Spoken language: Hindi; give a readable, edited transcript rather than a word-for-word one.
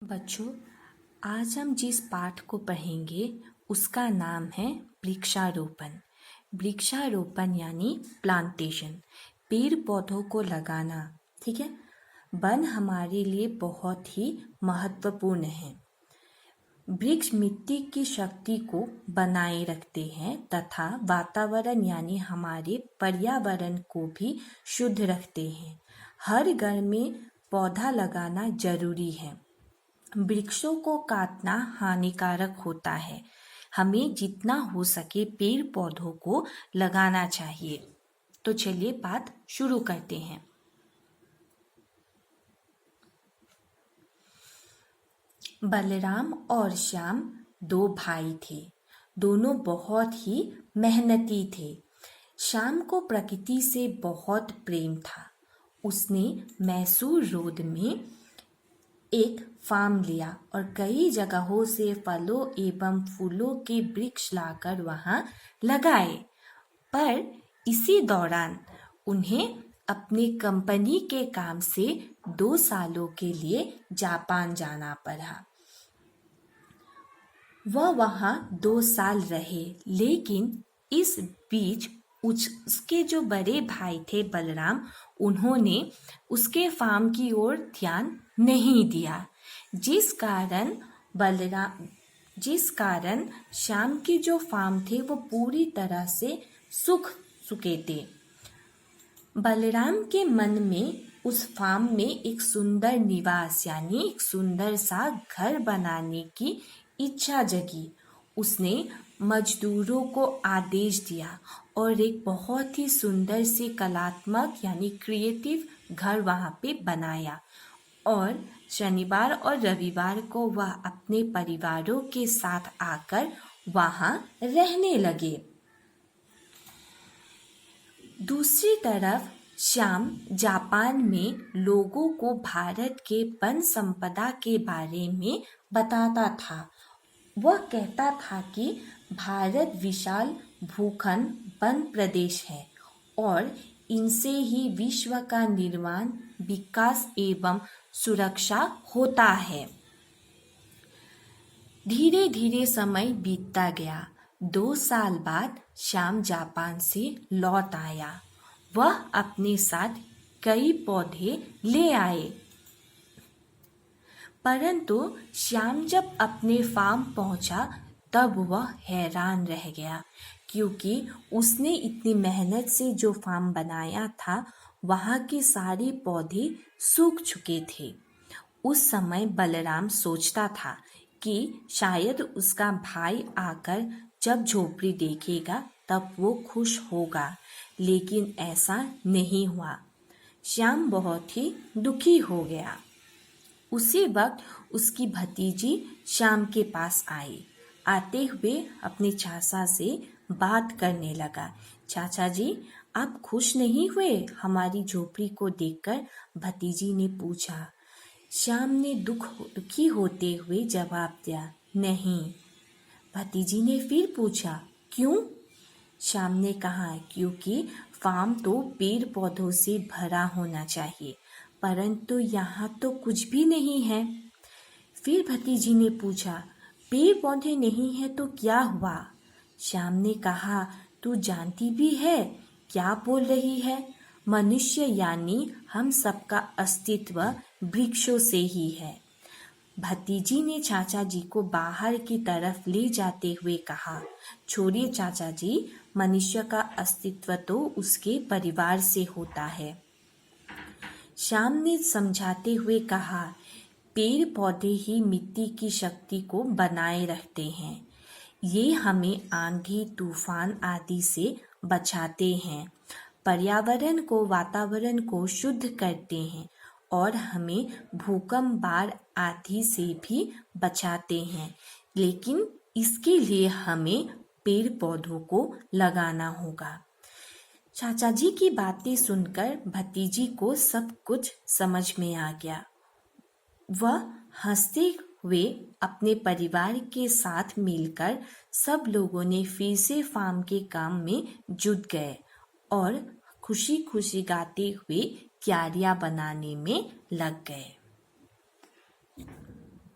बच्चों, आज हम जिस पाठ को पढ़ेंगे उसका नाम है वृक्षारोपण। वृक्षारोपण यानी प्लांटेशन, पेड़ पौधों को लगाना। ठीक है। वन हमारे लिए बहुत ही महत्वपूर्ण है। वृक्ष मिट्टी की शक्ति को बनाए रखते हैं तथा वातावरण यानी हमारे पर्यावरण को भी शुद्ध रखते हैं। हर घर में पौधा लगाना जरूरी है। वृक्षों को काटना हानिकारक होता है। हमें जितना हो सके पेड़ पौधों को लगाना चाहिए। तो चलिए बात शुरू करते हैं। बलराम और श्याम दो भाई थे। दोनों बहुत ही मेहनती थे। श्याम को प्रकृति से बहुत प्रेम था। उसने मैसूर रोड में एक फार्म लिया और कई जगहों से फलों एवं फूलों के वृक्ष लाकर वहां लगाए। पर इसी दौरान उन्हें अपनी कंपनी के काम से 2 सालों के लिए जापान जाना पड़ा। वह वहां 2 साल रहे, लेकिन इस बीच उसके जो बड़े भाई थे बलराम, उन्होंने उसके फार्म की ओर ध्यान नहीं दिया, जिस कारण श्याम के जो फार्म थे वो पूरी तरह से सूख चुके थे। बलराम के मन में उस फार्म में एक सुंदर निवास यानी एक सुंदर सा घर बनाने की इच्छा जगी। उसने मजदूरों को आदेश दिया और एक बहुत ही सुंदर से कलात्मक यानी क्रिएटिव घर वहां पे बनाया और शनिवार और रविवार को वह अपने परिवारों के साथ आकर वहां रहने लगे। दूसरी तरफ श्याम जापान में लोगों को भारत के वन संपदा के बारे में बताता था। वह कहता था कि भारत विशाल भूखंड वन प्रदेश है और इनसे ही विश्व का निर्माण, विकास एवं सुरक्षा होता है। धीरे धीरे समय बीतता गया। 2 साल बाद श्याम जापान से लौट आया। वह अपने साथ कई पौधे ले आए। परंतु श्याम जब अपने फार्म पहुंचा तब वह हैरान रह गया, क्योंकि उसने इतनी मेहनत से जो फार्म बनाया था वहां के सारे पौधे सूख चुके थे। उस समय बलराम सोचता था कि शायद उसका भाई आकर जब झोपड़ी देखेगा तब वो खुश होगा, लेकिन ऐसा नहीं हुआ। श्याम बहुत ही दुखी हो गया। उसी वक्त उसकी भतीजी श्याम के पास आई। आते हुए अपने चाचा से बात करने लगा। चाचा जी, आप खुश नहीं हुए हमारी झोपड़ी को देखकर? भतीजी ने पूछा। श्याम ने दुखी होते हुए जवाब दिया, नहीं। भतीजी ने फिर पूछा, क्यों? श्याम ने कहा, क्योंकि फार्म तो पेड़ पौधों से भरा होना चाहिए, परंतु यहाँ तो कुछ भी नहीं है। फिर भतीजी ने पूछा, पेड़ पौधे नहीं है तो क्या हुआ? श्याम ने कहा, तू जानती भी है क्या बोल रही है? मनुष्य यानी हम सबका अस्तित्व वृक्षों से ही है। भतीजी ने चाचा जी को बाहर की तरफ ले जाते हुए कहा, छोड़िए चाचा जी, मनुष्य का अस्तित्व तो उसके परिवार से होता है। श्याम ने समझाते हुए कहा, पेड़ पौधे ही मिट्टी की शक्ति को बनाए रखते हैं। ये हमें आंधी तूफान आदि से बचाते हैं, पर्यावरण को वातावरण को शुद्ध करते हैं और हमें भूकंप बाढ़ आदि से भी बचाते हैं। लेकिन इसके लिए हमें पेड़ पौधों को लगाना होगा। चाचा जी की बातें सुनकर भतीजी को सब कुछ समझ में आ गया। वह हंसते हुए अपने परिवार के साथ मिलकर सब लोगों ने फिर से फार्म के काम में जुट गए और खुशी खुशी गाते हुए क्यारियां बनाने में लग गए।